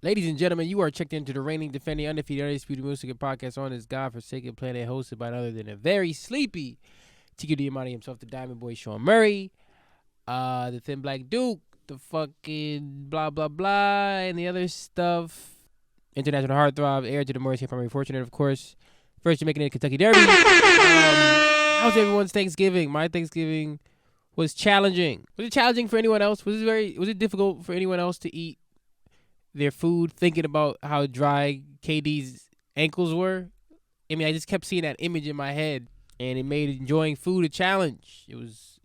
Ladies and gentlemen, you are checked into the reigning, defending, undefeated, undisputed music podcast on this godforsaken planet, hosted by none other than a very sleepy Tiki Diamante himself, the Diamond Boy Shawn Murray, the Thin Black Duke, the fucking blah blah blah, and the other stuff. International Heartthrob, heir to the Morris here, primary fortunate, of course. First Jamaican in the Kentucky Derby. How's everyone's Thanksgiving? My Thanksgiving was challenging. Was it challenging for anyone else? Was it difficult for anyone else to eat their food, thinking about how dry KD's ankles were? I mean, I just kept seeing that image in my head, and it made enjoying food a challenge. It's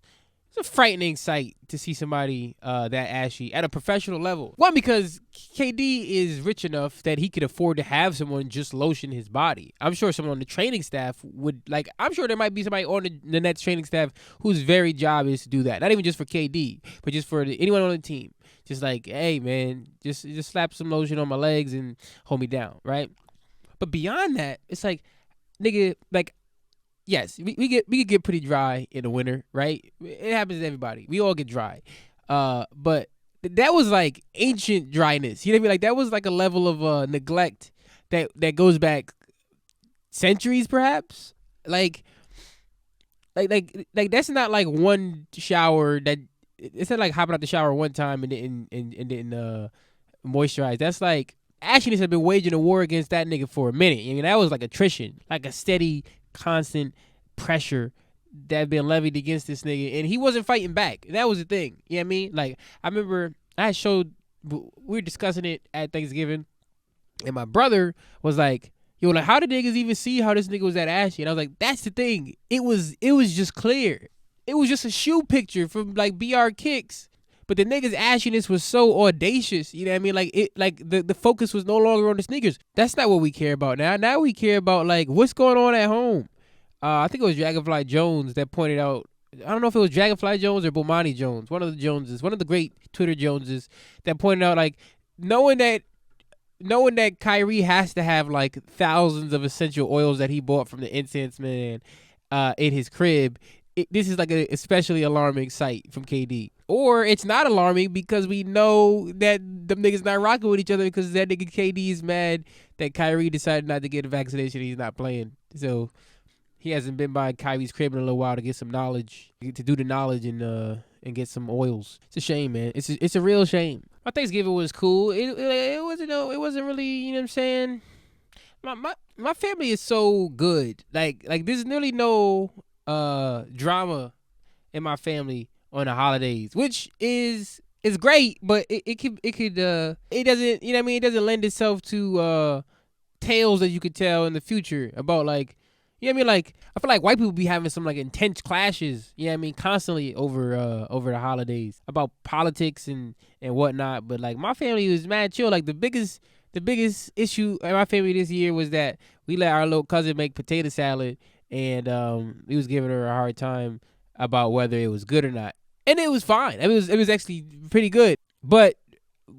a frightening sight to see somebody that ashy at a professional level. One, because KD is rich enough that he could afford to have someone just lotion his body. I'm sure someone on the training staff would, like, I'm sure there might be somebody on the Nets training staff whose very job is to do that. Not even just for KD, but just for anyone on the team. Just like, hey, man, just slap some lotion on my legs and hold me down, right? But beyond that, it's like, nigga, like, yes, we get pretty dry in the winter, right? It happens to everybody. We all get dry. But that was like ancient dryness. You know what I mean? Like that was like a level of neglect that goes back centuries, perhaps. Like that's not like one shower that it's not like hopping out the shower one time and then moisturize. That's like Ashiness had been waging a war against that nigga for a minute. I mean, that was like attrition, like a steady, constant pressure that had been levied against this nigga, and he wasn't fighting back. That was the thing. You know what I mean? Like, I remember I showed, we were discussing it at Thanksgiving, and my brother was like, yo, like, how did niggas even see how this nigga was that ashy? And I was like, that's the thing. It was just clear. It was just a shoe picture from like BR Kicks. But the nigga's ashiness was so audacious, you know what I mean? Like the focus was no longer on the sneakers. That's not what we care about now. Now we care about like what's going on at home. I think it was Dragonfly Jones that pointed out. I don't know if it was Dragonfly Jones or Bomani Jones, one of the Joneses, one of the great Twitter Joneses, that pointed out like knowing that Kyrie has to have like thousands of essential oils that he bought from the incense man in his crib. This is like an especially alarming sight from KD. Or it's not alarming because we know that them niggas not rocking with each other because that nigga KD is mad that Kyrie decided not to get a vaccination. He's not playing. So he hasn't been by Kyrie's crib in a little while to get some knowledge, to do the knowledge and get some oils. It's a shame, man. It's a real shame. My Thanksgiving was cool. It wasn't really, you know what I'm saying? My family is so good. Like there's nearly no drama in my family on the holidays, which is great, but it doesn't, you know what I mean, it doesn't lend itself to tales that you could tell in the future about, like, you know what I mean, like I feel like white people be having some like intense clashes, you know what I mean, constantly over the holidays about politics and whatnot. But like my family was mad chill. Like the biggest issue in my family this year was that we let our little cousin make potato salad, and we was giving her a hard time about whether it was good or not. And it was fine. It was actually pretty good. But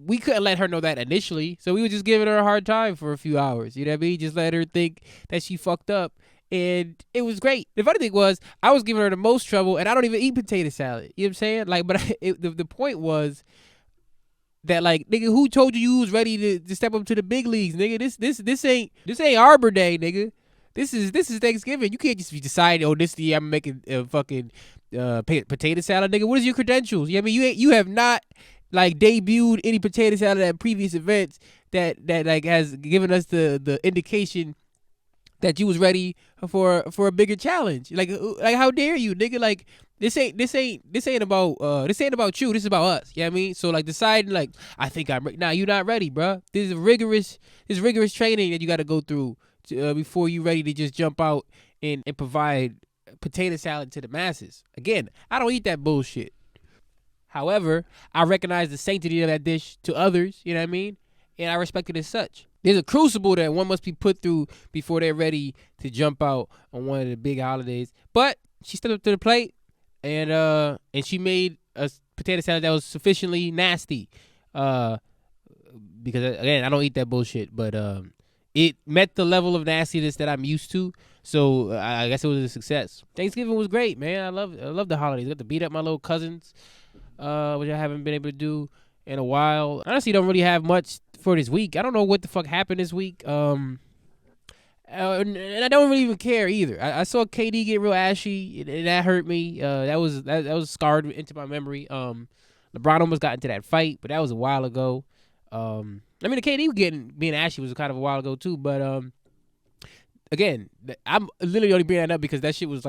we couldn't let her know that initially. So we were just giving her a hard time for a few hours. You know what I mean? Just let her think that she fucked up. And it was great. The funny thing was, I was giving her the most trouble, and I don't even eat potato salad. You know what I'm saying? Like, but the point was that, like, nigga, who told you was ready to step up to the big leagues, nigga? This ain't Arbor Day, nigga. This is Thanksgiving. You can't just be deciding, oh, this year I'm making fucking potato salad, nigga. What is your credentials? I mean, you have not like debuted any potato salad at previous events that like has given us the indication that you was ready for a bigger challenge. Like how dare you, nigga? Like this ain't about you. This is about us. You know what I mean? So like deciding like I think I'm ready. Nah, you're not ready, bro. This is rigorous training that you got to go through before you ready to just jump out and provide potato salad to the masses. Again, I don't eat that bullshit. However, I recognize the sanctity of that dish to others, you know what I mean? And I respect it as such. There's a crucible that one must be put through before they're ready to jump out on one of the big holidays. But she stepped up to the plate, and she made a potato salad that was sufficiently nasty. Because, again, I don't eat that bullshit, but it met the level of nastiness that I'm used to. So I guess it was a success. Thanksgiving was great, man. I love the holidays. I got to beat up my little cousins, which I haven't been able to do in a while. Honestly, don't really have much for this week. I don't know what the fuck happened this week. And I don't really even care either. I saw KD get real ashy, and that hurt me. That was scarred into my memory. LeBron almost got into that fight, but that was a while ago. I mean, the KD being ashy was kind of a while ago too. But again, I'm literally only bringing that up because that shit was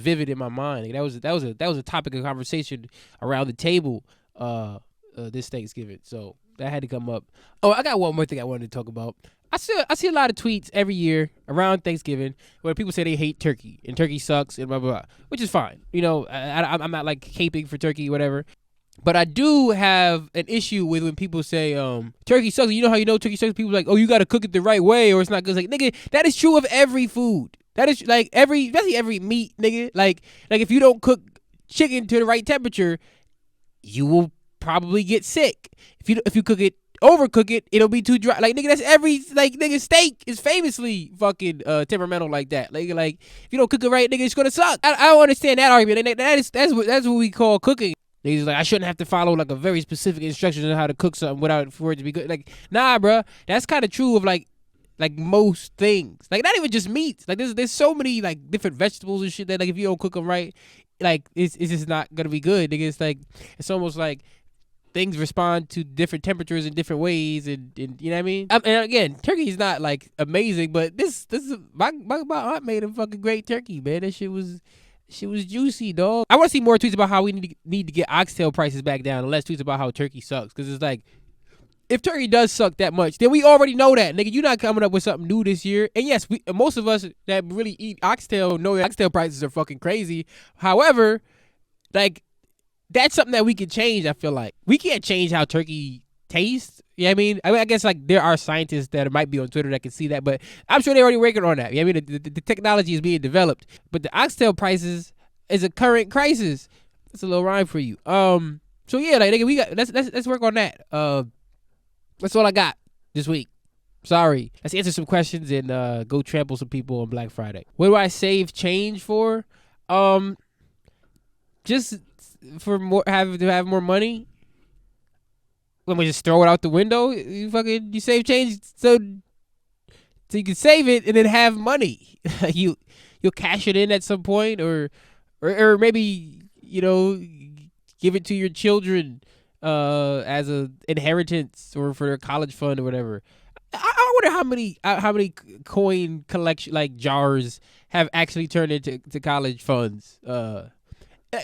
vivid in my mind. Like, that was a topic of conversation around the table this Thanksgiving. So that had to come up. Oh, I got one more thing I wanted to talk about. I see a lot of tweets every year around Thanksgiving where people say they hate turkey and turkey sucks and blah blah blah, which is fine. You know, I'm not like caping for turkey or whatever, but I do have an issue with when people say turkey sucks. You know how you know turkey sucks? People are like, oh, you got to cook it the right way or it's not good. It's like, nigga, that is true of every food. That is like especially every meat, nigga. Like if you don't cook chicken to the right temperature, you will probably get sick. If you cook it, overcook it, it'll be too dry. Like, nigga, that's nigga, steak is famously fucking temperamental like that. Like if you don't cook it right, nigga, it's gonna suck. I don't understand that argument. And that's what we call cooking. Niggas like, I shouldn't have to follow like a very specific instructions on how to cook something for it to be good. Like, nah, bruh, that's kind of true of like most things. Like, not even just meats. Like, there's so many like different vegetables and shit that like if you don't cook them right, like it's just not gonna be good. Nigga, it's almost like things respond to different temperatures in different ways, and you know what I mean. And again, turkey is not like amazing, but this is my aunt made a fucking great turkey, man. That shit was juicy, dog. I want to see more tweets about how we need to get oxtail prices back down, and less tweets about how turkey sucks, because it's like, if turkey does suck that much, then we already know that, nigga. You're not coming up with something new this year. And yes, most of us that really eat oxtail know that oxtail prices are fucking crazy. However, like, that's something that we can change. I feel like we can't change how turkey tastes. You know what I mean? I guess like there are scientists that might be on Twitter that can see that, but I'm sure they're already working on that. You know what I mean? The technology is being developed, but the oxtail prices is a current crisis. That's a little rhyme for you. So yeah, like, nigga, let's work on that. That's all I got this week. Sorry. Let's answer some questions and go trample some people on Black Friday. What do I save change for? Just for have more money. When we just throw it out the window, you save change so you can save it and then have money. You'll cash it in at some point, or maybe, you know, give it to your children as a inheritance or for their college fund or whatever. I wonder how many coin collection like jars have actually turned into college funds.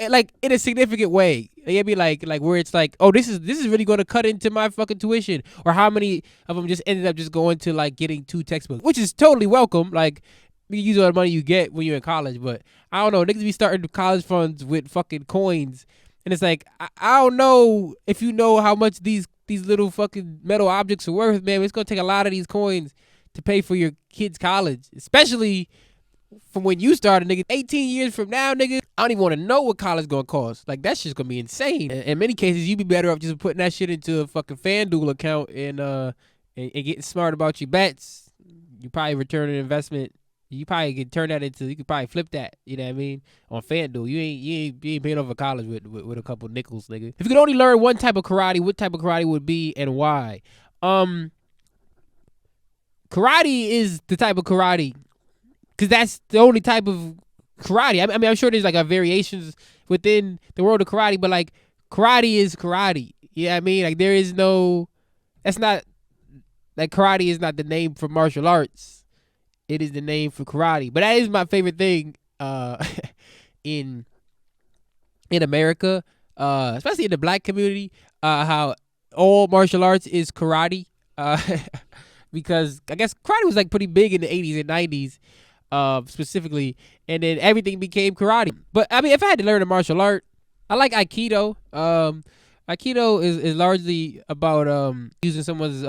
Like in a significant way. It'd be like where it's like, oh, this is really going to cut into my fucking tuition, or how many of them just ended up just going to like getting 2 textbooks, which is totally welcome. Like, you use all the money you get when you're in college, but I don't know, niggas be starting college funds with fucking coins, and it's like, I don't know if you know how much these little fucking metal objects are worth, man. It's gonna take a lot of these coins to pay for your kids' college, especially from when you started, nigga. 18 years from now, nigga, I don't even want to know what college gonna cost. Like, that shit's gonna be insane. In many cases, you'd be better off just putting that shit into a fucking FanDuel account and getting smart about your bets. You probably return an investment. You probably could turn that into, you could probably flip that, you know what I mean, on FanDuel. You ain't paying over college with a couple nickels, nigga. If you could only learn one type of karate, what type of karate would it be and why? Karate is the type of karate, because that's the only type of karate. I mean, I'm sure there's like a variations within the world of karate, but like, karate is karate. You know what I mean? Like, there is no, that's not, like, karate is not the name for martial arts. It is the name for karate. But that is my favorite thing in America, especially in the black community, how all martial arts is karate. Because I guess karate was like pretty big in the 80s and 90s, specifically, and then everything became karate. But I mean, if I had to learn a martial art, I like Aikido. Aikido is largely about using someone's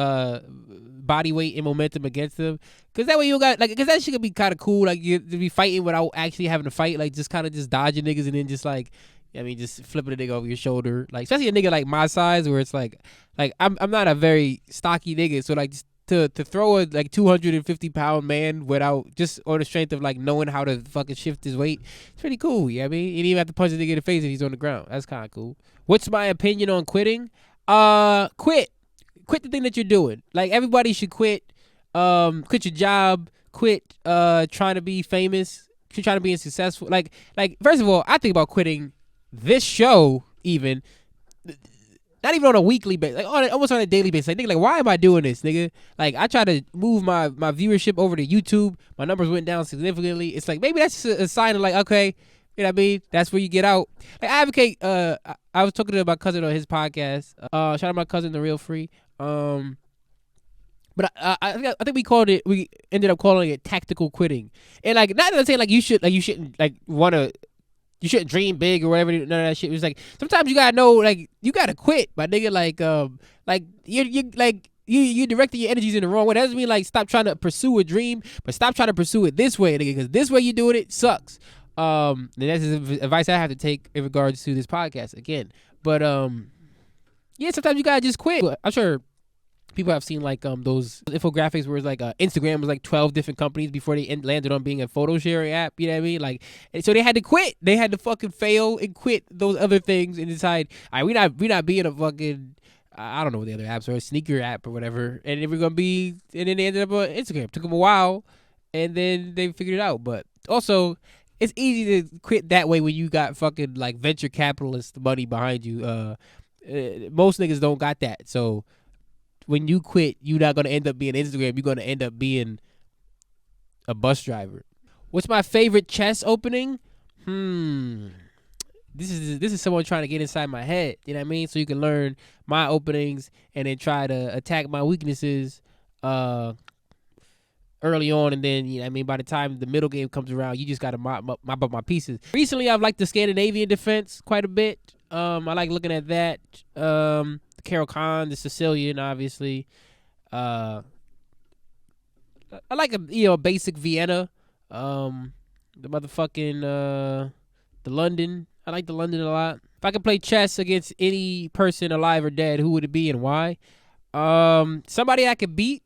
body weight and momentum against them, because that way you got, like, because that shit could be kind of cool, like, you to be fighting without actually having to fight, like, just kind of just dodging niggas and then just like, I mean, just flipping a nigga over your shoulder, like, especially a nigga like my size, where it's like I'm not a very stocky nigga, so like, just to throw a like 250-pound man without, just on the strength of like knowing how to fucking shift his weight, it's pretty cool. You know what I mean? You didn't even have to punch a nigga in the face if he's on the ground. That's kind of cool. What's my opinion on quitting? Quit. quit the thing that you're doing. Like everybody should quit. Quit your job. Quit trying to be famous. Quit trying to be successful. Like first of all, I think about quitting this show even. Not even on a weekly basis, like almost on a daily basis. Like, nigga, like, why am I doing this, nigga? Like, I try to move my viewership over to YouTube. My numbers went down significantly. It's like, maybe that's a sign of like, okay, you know what I mean? That's where you get out. Like, I advocate, I was talking to my cousin on his podcast. Shout out my cousin, The Real Free. But I think we ended up calling it tactical quitting. And like, not that I'm saying like you shouldn't like you shouldn't dream big or whatever. None of that shit. It was like sometimes you gotta know, like you gotta quit, my nigga. Like you directing your energies in the wrong way. That doesn't mean like stop trying to pursue a dream, but stop trying to pursue it this way, nigga. Because this way you doing it sucks. And that's advice I have to take in regards to this podcast again. But yeah, sometimes you gotta just quit. I'm sure people have seen like those infographics where it's like Instagram was like 12 different companies before they landed on being a photo sharing app. You know what I mean? Like, so they had to quit. They had to fucking fail and quit those other things and decide, all right, we not being a fucking, I don't know what the other apps are, a sneaker app or whatever. And then we're gonna be, and then they ended up on Instagram. Took them a while, and then they figured it out. But also, it's easy to quit that way when you got fucking like venture capitalist money behind you. Most niggas don't got that, so. When you quit, you're not going to end up being Instagram. You're going to end up being a bus driver. What's my favorite chess opening? This is someone trying to get inside my head. You know what I mean? So you can learn my openings and then try to attack my weaknesses early on. And then, you know what I mean, by the time the middle game comes around, you just got to mop up my pieces. Recently, I've liked the Scandinavian defense quite a bit. I like looking at that. Carol Khan, the Sicilian, obviously. I like a basic Vienna. The motherfucking the London. I like the London a lot. If I could play chess against any person alive or dead, who would it be and why? Somebody I could beat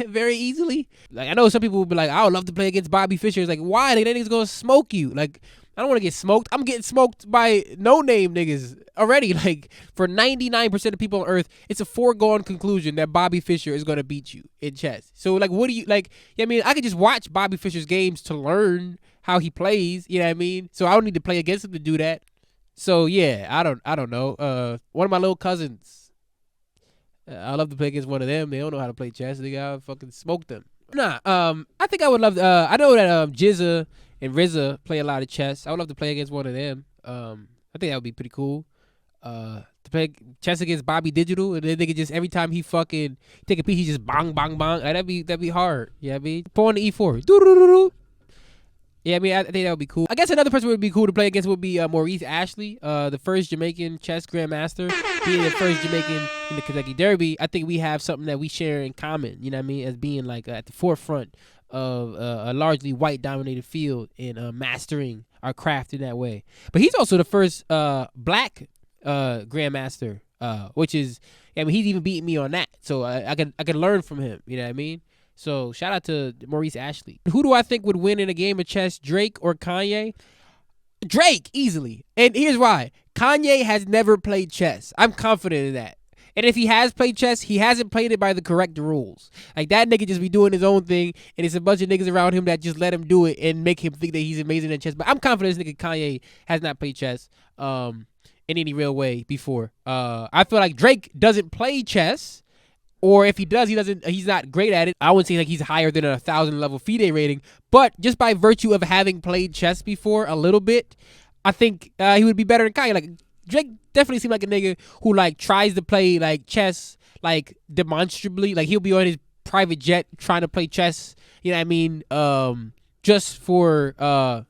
very easily. Like I know some people would be like, I would love to play against Bobby Fischer. It's like, why? Like, that nigga's gonna smoke you. Like, I don't want to get smoked. I'm getting smoked by no-name niggas already. Like, for 99% of people on Earth, it's a foregone conclusion that Bobby Fischer is going to beat you in chess. So, like, what do you, like, I mean, I could just watch Bobby Fischer's games to learn how he plays, you know what I mean? So, I don't need to play against him to do that. So, yeah, I don't know. One of my little cousins, I love to play against one of them. They don't know how to play chess. They got fucking smoke them. Nah, I think I would love, I know that Jizza and RZA play a lot of chess. I would love to play against one of them. I think that would be pretty cool. To play chess against Bobby Digital, and then they could just every time he fucking take a piece, he just bang bang bang. That'd be hard. Yeah, I mean, pawn to e4. Doo-doo-doo-doo. Yeah, I mean, I think that would be cool. I guess another person would be cool to play against would be Maurice Ashley, the first Jamaican chess grandmaster. Being the first Jamaican in the Kentucky Derby, I think we have something that we share in common. You know what I mean? As being like at the forefront of a largely white dominated field and mastering our craft in that way. But he's also the first black grandmaster, which is, I mean, he's even beating me on that. So I can learn from him. You know what I mean? So shout out to Maurice Ashley. Who do I think would win in a game of chess, Drake or Kanye? Drake, easily. And here's why. Kanye has never played chess. I'm confident in that. And if he has played chess, he hasn't played it by the correct rules. Like, that nigga just be doing his own thing, and it's a bunch of niggas around him that just let him do it and make him think that he's amazing at chess. But I'm confident this nigga Kanye has not played chess in any real way before. I feel like Drake doesn't play chess, or if he does, he's not great at it. I wouldn't say like he's higher than a 1,000 level FIDE rating, but just by virtue of having played chess before a little bit, I think he would be better than Kanye. Like, Drake definitely seemed like a nigga who like tries to play like chess like demonstrably. Like, he'll be on his private jet trying to play chess, you know what I mean, just for the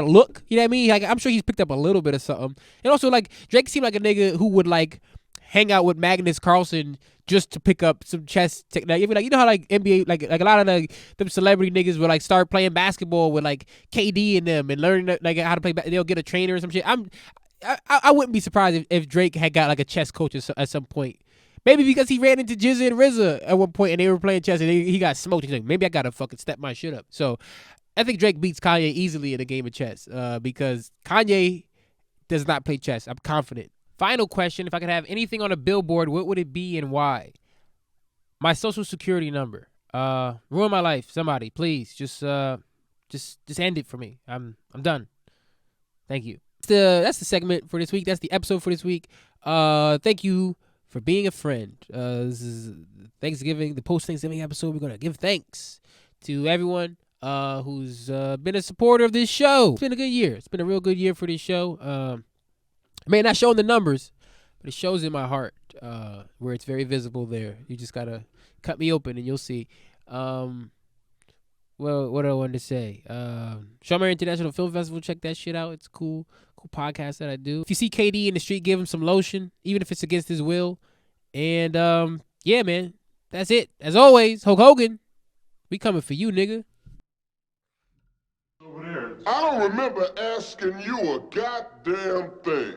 look, you know what I mean? Like, I'm sure he's picked up a little bit of something. And also, like, Drake seemed like a nigga who would like hang out with Magnus Carlsen just to pick up some chess technique. Like, you know how like NBA, like a lot of them celebrity niggas will like start playing basketball with like KD and them and learning like how to play. They'll get a trainer or some shit. I wouldn't be surprised if Drake had got like a chess coach at some point. Maybe because he ran into Jizza and RZA at one point and they were playing chess and he got smoked. He's like, maybe I gotta fucking step my shit up. So I think Drake beats Kanye easily in a game of chess because Kanye does not play chess. I'm confident. Final question: if I could have anything on a billboard, what would it be and why? My social security number. Ruin my life. Somebody, please, just end it for me. I'm done. Thank you. That's the segment for this week. That's the episode for this week. Thank you for being a friend. This is Thanksgiving, the post-Thanksgiving episode. We're gonna give thanks to everyone who's been a supporter of this show. It's been a good year. It's been a real good year for this show. I may not show in the numbers, but it shows in my heart, where it's very visible there. You just gotta cut me open and you'll see. Well, what do I want to say? Shawn International Film Festival, check that shit out. It's cool podcast that I do. If you see KD in the street, give him some lotion, even if it's against his will. And yeah, man, that's it. As always, Hulk Hogan, we coming for you, nigga. I don't remember asking you a goddamn thing.